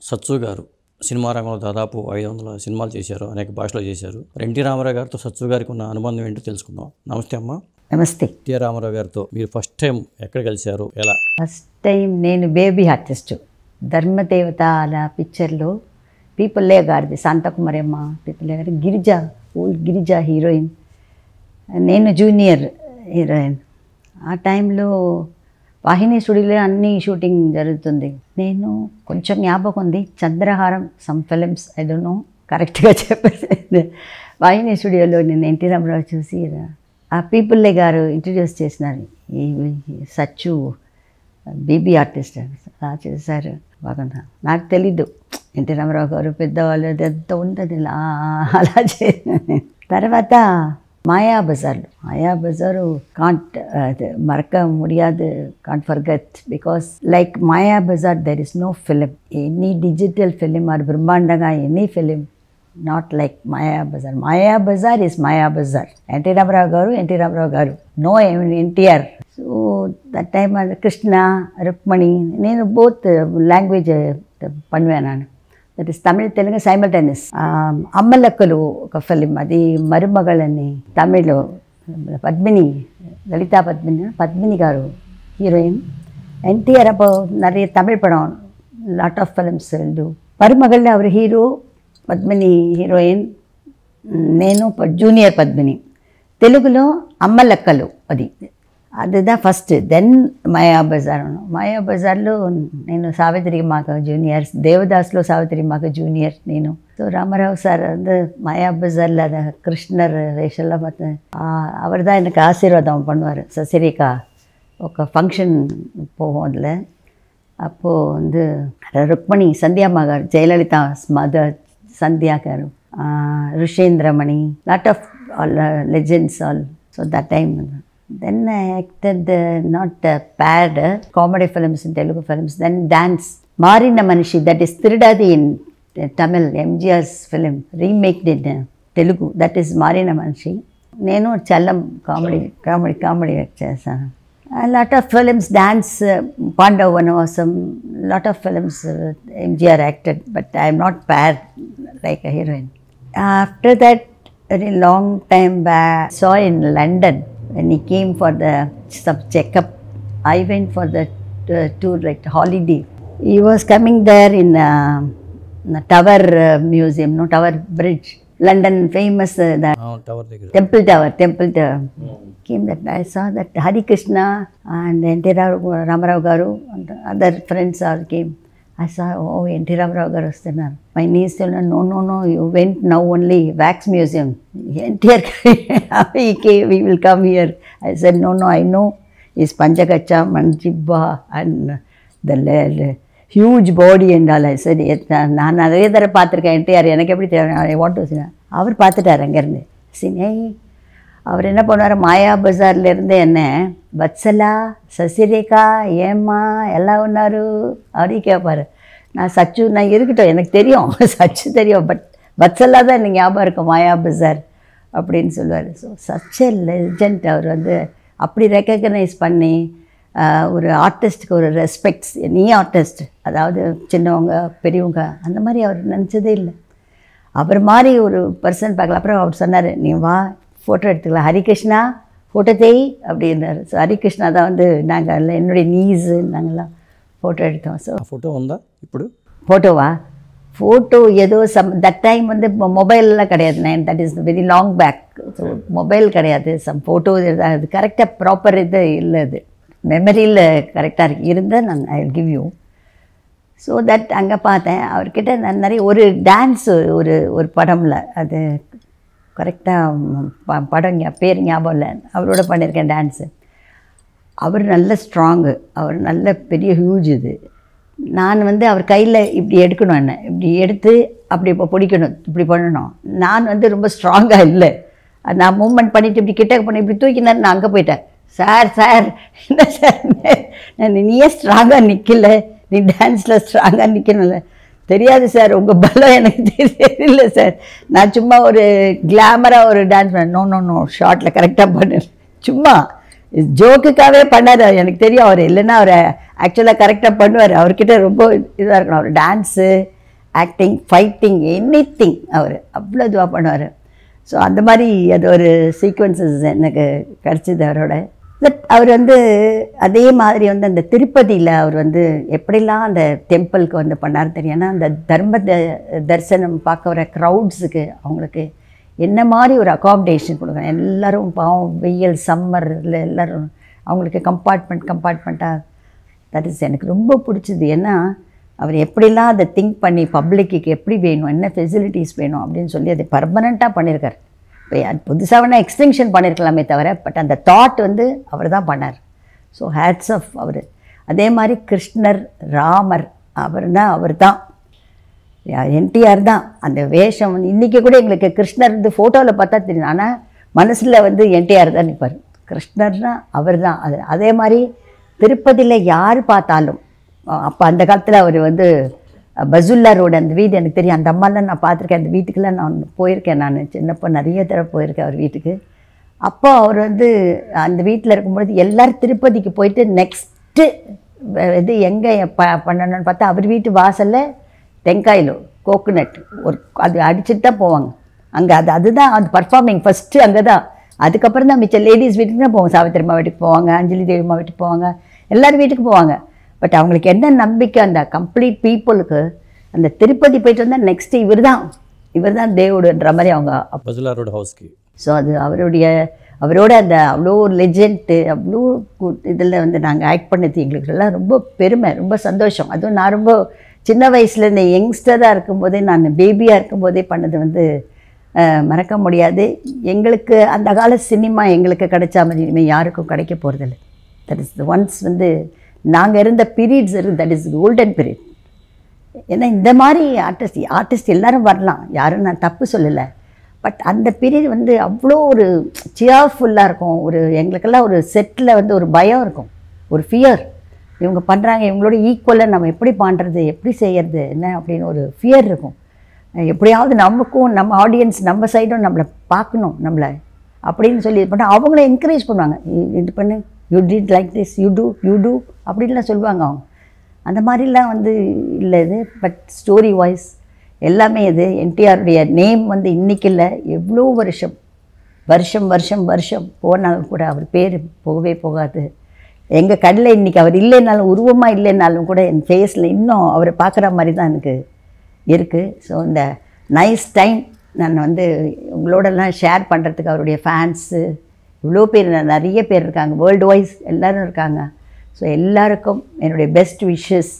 సత్సు గారు సినిమా రంగంలో దాదాపు 500 సినిమాలు చేశారు, అనేక భాషలో చేశారు. ఎన్టీ రామారావు గారితో సత్సు గారికి ఉన్న అనుబంధం ఏంటో తెలుసుకుందాం. నమస్తే అమ్మ. నమస్తే. ఎన్టీ రామారావు గారితో మీరు ఫస్ట్ టైం ఎక్కడ కలిశారు, ఎలా? ఫస్ట్ టైం నేను బేబీ ఆర్టిస్ట్ ధర్మదేవత అలా పిక్చర్లో పీపుల్లే గారిది, శాంతకుమారి అమ్మ పీపుల్లే గారి, గిరిజ ఓల్డ్ గిరిజ హీరోయిన్, నేను జూనియర్ హీరోయిన్. ఆ టైంలో వాహిని స్టూడియోలో అన్ని షూటింగ్ జరుగుతుంది. నేను కొంచెం జ్ఞాపకం ఉంది, Chandraharam some films, I don't know కరెక్ట్గా చెప్పేది. వాహిని స్టూడియోలో నేను ఎన్టీ రామారావు చూసి ఆ పీపుల్లే గారు ఇంట్రడ్యూస్ చేసినారు, ఈ సచ్చు బేబీ ఆర్టిస్ట్ అలా చేశారు. బాగున్నా, నాకు తెలీదు ఎన్టీ రామారావు గారు పెద్దవాళ్ళు ఎంత ఉంటుంది అలా చేసి. తర్వాత మాయాబజారు కాంట్ మరక ముడియాదు, can't forget, because like Mayabazar there is no film, any digital film or బ్రహ్మాండంగా any film, not like Mayabazar. Mayabazar is Mayabazar. NT Rama Rao గారు no NTR. So that time Krishna Rukmini, నేను బోత్ లాంగ్వేజ్ பண்ணுவேன் நான். That is Tamil Telugu simultaneous. Ammalakkalu ఒక ఫిలిం, అది మరుమగళ్ అని తమిళ్, పద్మిని, லலிதா பத்மினி గారు ஹீரோயின். என்டிஆர் அப்போ நிறைய தமிழ் படம், லாட் ஆஃப் ஃபிலிம்ஸ் டூ. மருமகளில் அவர் ஹீரோ, పద్మిని హీరోయిన్, నేను జూనియర్ పద్మిని. తెలుగులో అమ్మలక్కలు அதுதான் ஃபஸ்ட்டு. தென் మాయాబజార్లో నేను సావిత్రి మాకు జూనియర్, దేవదాస్లో సావిత్రి మాకు జూనియర్ నేను. ஸோ ராமராவ் சார் வந்து மாயாபஜாரில் அந்த கிருஷ்ணர் வேஷம்லாம் பார்த்து அவர் தான் எனக்கு ஆசீர்வாதம் பண்ணுவார். சசிரேகா ఒక ఫంక్షన్ போவோம் அதில். அப்போது வந்து ருக்மணி சந்தியாம்மா గారు, ஜெயலலிதா மதர் சந்தியா గారు, Rushendramani, lot of all legends all. So that time then I acted not paired comedy films in Telugu films, then dance. Marina Manishi, that is Tirudadi in Tamil, MGR's film, remake in Telugu, that is Marina Manishi. Nenu Challam comedy chesanu. A lot of films, dance, Pandav Vanavasam, lot of films MGR acted, but I am not paired like a heroine. After that, very long time back, saw in London. When he came for some checkup, I went for the tour, like holiday. He was coming there in the Tower Museum, no, Tower Bridge, London famous, Temple Tower. Came that, I saw that Hari Krishna and N.T. Ramarao Garu and other friends all came. I saw, oh, N.T. Ramarao Garu was there. My niece said, no, you went now only Wax Museum. N.T.R. he came, we will come here. I said, no, I know. His Panchakacha, Manjibba and the huge body and all. I said, நான் நிறைய தடவை பார்த்துருக்கேன் என்டிஆர், எனக்கு எப்படி தெரியும், I want to see. அவர் பார்த்துட்டார் அங்கேருந்து. சினே அவர் என்ன பண்ணுவார், மாயாபஜார்லேருந்து என்ன வத்சலா, சசிரேகா, ஏம்மா எல்லாம் ஒன்றாரு அப்படி கேட்பார். நான் சச்சு, நான் இருக்கட்டும், எனக்கு தெரியும் சச்சு தெரியும், பட் வத்சலா தான் எனக்கு ஞாபகம் இருக்கும் மாயாபஜார் அப்படின்னு சொல்லுவார். So such a legend. அவர் வந்து அப்படி ரெக்கக்னைஸ் பண்ணி ஒரு ஆர்டிஸ்ட்டுக்கு ஒரு ரெஸ்பெக்ட்ஸ், நீ ஆர்டிஸ்ட், அதாவது சின்னவங்க பெரியவங்க அந்த மாதிரி அவர் நினச்சதே இல்லை. அவர் மாதிரி ஒரு பர்சன் பார்க்கல. அப்புறம் அவர் சொன்னார், நீ வா ஃபோட்டோ எடுத்துக்கலாம், ஹரிகிருஷ்ணா ஃபோட்டோ தேய் அப்படின்னாரு. ஸோ ஹரிகிருஷ்ணா தான் வந்து நாங்கள் எல்லாம் என்னுடைய நீஸு நாங்கள்லாம் ஃபோட்டோ எடுத்தோம். ஸோ ஃபோட்டோ வந்தால் இப்படி ஃபோட்டோ ஏதோ தட் டைம் வந்து மொபைல்லாம் கிடையாது, that is very long back. So mobile கிடையாது, சம் ஃபோட்டோ அது கரெக்டாக ப்ராப்பர் இது இல்லை, அது மெமரியில் கரெக்டாக இருந்தால் நான் I will give you. So that அங்கே பார்த்தேன் அவர்கிட்ட நான் நிறைய ஒரு டான்ஸு ஒரு படமில், அது கரெக்டாக படம் பேர் ஞாபகம் இல்லை, அவரோட பண்ணியிருக்கேன் டான்ஸு. அவர் நல்ல ஸ்ட்ராங்கு, அவர் நல்ல பெரிய ஹியூஜ். இது நான் வந்து அவர் கையில் இப்படி எடுக்கணும், என்ன இப்படி எடுத்து அப்படி இப்போ பிடிக்கணும், இப்படி பண்ணணும். நான் வந்து ரொம்ப ஸ்ட்ராங்காக இல்லை, நான் மூவ்மெண்ட் பண்ணிவிட்டு இப்படி கிட்ட பண்ணி இப்படி தூக்கினார். நான் அங்கே போயிட்டேன், சார் என்ன சார், நீயே ஸ்ட்ராங்காக நிற்கல, நீ டான்ஸில் ஸ்ட்ராங்காக நிற்கணும்ல. தெரியாது சார், உங்கள் பலம் எனக்கு தெரியல சார், நான் சும்மா ஒரு கிளாமராக ஒரு டான்ஸ் பண்ண, நோ ஷார்ட்டில் கரெக்டாக பண்ணு, சும்மா ஜோக்குக்காகவே பண்ணார். எனக்கு தெரியும் அவர் இல்லைன்னா அவர் ஆக்சுவலாக கரெக்டாக பண்ணுவார். அவர்கிட்ட ரொம்ப இதாக இருக்கணும், அவர் டான்ஸு ஆக்டிங், ஃபைட்டிங், எனிதிங் அவர் அவ்வளோ இதுவாக பண்ணுவார். ஸோ அந்த மாதிரி அது ஒரு சீக்வன்சஸ் எனக்கு கிடச்சிது அவரோட. பட் அவர் வந்து அதே மாதிரி வந்து அந்த திருப்பதியில் அவர் வந்து எப்படிலாம் அந்த டெம்பிளுக்கு வந்து பண்ணார் தெரியும். ஏன்னா அந்த தரிசனம் பார்க்க வர க்ரௌட்ஸுக்கு அவங்களுக்கு என்ன மாதிரி ஒரு அகாமடேஷன் கொடுக்குறேன். எல்லோரும் பாவம் வெயில் சம்மரில் எல்லோரும் அவங்களுக்கு கம்பார்ட்மெண்ட்டாக தட் இஸ் எனக்கு ரொம்ப பிடிச்சிது. ஏன்னா அவர் எப்படிலாம் அதை திங்க் பண்ணி பப்ளிக்கு எப்படி வேணும், என்ன ஃபெசிலிட்டிஸ் வேணும் அப்படின்னு சொல்லி அதை பர்மனெண்ட்டாக பண்ணியிருக்கார். இப்போ புதுசாக வேணால் எக்ஸ்டென்ஷன் பண்ணியிருக்கலாமே தவிர, பட் அந்த தாட் வந்து அவர் தான் பண்ணார். ஸோ ஹேட்ஸ் ஆஃப் அவர். அதே மாதிரி கிருஷ்ணர், ராமர், அவர் தான் என்டிஆர் தான். அந்த வேஷம் வந்து இன்றைக்கி கூட எங்களுக்கு கிருஷ்ணர் வந்து ஃபோட்டோவில் பார்த்தா தெரியும், ஆனால் மனசில் வந்து என்டிஆர் தான் நிற்பார். கிருஷ்ணர்னா அவர் தான். அதே மாதிரி திருப்பதியில் யார் பார்த்தாலும், அப்போ அந்த காலத்தில் அவர் வந்து பசுல்லா ரோடு அந்த வீடு எனக்கு தெரியும். அந்த அம்மாலாம் நான் பார்த்துருக்கேன். அந்த வீட்டுக்கெல்லாம் நான் போயிருக்கேன். நான் சின்னப்போ நிறைய தடவை போயிருக்கேன் அவர் வீட்டுக்கு. அப்போ அவர் வந்து அந்த வீட்டில் இருக்கும்பொழுது எல்லோரும் திருப்பதிக்கு போயிட்டு நெக்ஸ்ட்டு இது எங்கே பண்ணணும்னு பார்த்தா அவர் வீட்டு வாசலில் தேங்காயில் கோகோனட் ஒரு அது அடிச்சுட்டு தான் போவாங்க அங்கே. அதுதான் அந்த பர்ஃபார்மிங் ஃபஸ்ட்டு அங்கே தான். அதுக்கப்புறம் தான் மிச்சம் லேடிஸ் வீட்டுக்கு தான் போவாங்க. சாவித்திரிம்மா வீட்டுக்கு போவாங்க, அஞ்சலி தேவிம்மா வீட்டுக்கு போவாங்க, எல்லோரும் வீட்டுக்கு போவாங்க. பட் அவங்களுக்கு என்ன நம்பிக்கை, அந்த கம்ப்ளீட் பீப்புளுக்கு அந்த திருப்பதி போயிட்டு வந்தால் நெக்ஸ்ட்டு இவர் தான் தேவுடுன்ற மாதிரி அவங்க பசுலாரோட ஹவுஸ்க்கு. ஸோ அது அவரோட அந்த அவ்வளோ லெஜெண்ட்டு அவ்வளோ இதில் வந்து நாங்கள் ஆக்ட் பண்ணது எங்களுக்கு எல்லாம் ரொம்ப பெருமை, ரொம்ப சந்தோஷம். அதுவும் நான் ரொம்ப சின்ன வயசில் இந்த யங்ஸ்டராக இருக்கும்போதே, நான் பேபியாக இருக்கும்போதே பண்ணது வந்து மறக்க முடியாது. எங்களுக்கு அந்த கால சினிமா எங்களுக்கு கிடைச்சா மாதிரி இனிமேல் யாருக்கும் கிடைக்க போகிறதில்ல. தட் இஸ் ஒன்ஸ் வந்து நாங்கள் இருந்த பீரியட்ஸ் இருக்குது, தட் இஸ் கோல்டன் பீரியட். ஏன்னா இந்த மாதிரி ஆர்டிஸ்ட் எல்லோரும் வரலாம், யாரும் நான் தப்பு சொல்லலை. பட் அந்த பீரியட் வந்து அவ்வளோ ஒரு சியர்ஃபுல்லாக இருக்கும். எங்களுக்கெல்லாம் ஒரு செட்டில் வந்து ஒரு பயம் இருக்கும், ஒரு ஃபியர். இவங்க பண்ணுறாங்க, இவங்களோட ஈக்குவலாக நம்ம எப்படி பண்ணுறது, எப்படி செய்கிறது என்ன அப்படின்னு ஒரு ஃபியர் இருக்கும். எப்படியாவது நமக்கும் நம்ம ஆடியன்ஸ் நம்ம சைடும் நம்மளை பார்க்கணும் நம்மளை அப்படின்னு சொல்லி இது பண்ணால் அவங்கள என்கரேஜ் பண்ணுவாங்க. இது பண்ணு, you did like this, you do அப்படின்லாம் சொல்லுவாங்க அவங்க. அந்த மாதிரிலாம் வந்து இல்லை இது. பட் ஸ்டோரி வாய்ஸ் எல்லாமே இது. என்டிஆருடைய நேம் வந்து இன்றைக்கி இல்லை, எவ்வளோ வருஷம் போனாலும் கூட அவர் பேர் போகவே போகாது. எங்கள் கண்ணில் இன்றைக்கி அவர் இல்லைனாலும், உருவமாக இல்லைனாலும் கூட என் ஃபேஸில் இன்னும் அவரை பார்க்குற மாதிரி தான் எனக்கு இருக்குது. ஸோ இந்த நைஸ் டைம் நான் வந்து உங்களோடலாம் ஷேர் பண்ணுறதுக்கு, அவருடைய ஃபேன்ஸு இவ்வளோ பேர், நிறைய பேர் இருக்காங்க, வேர்ல்டு வைஸ் எல்லோரும் இருக்காங்க. ஸோ எல்லாருக்கும் என்னுடைய பெஸ்ட் விஷஸ்.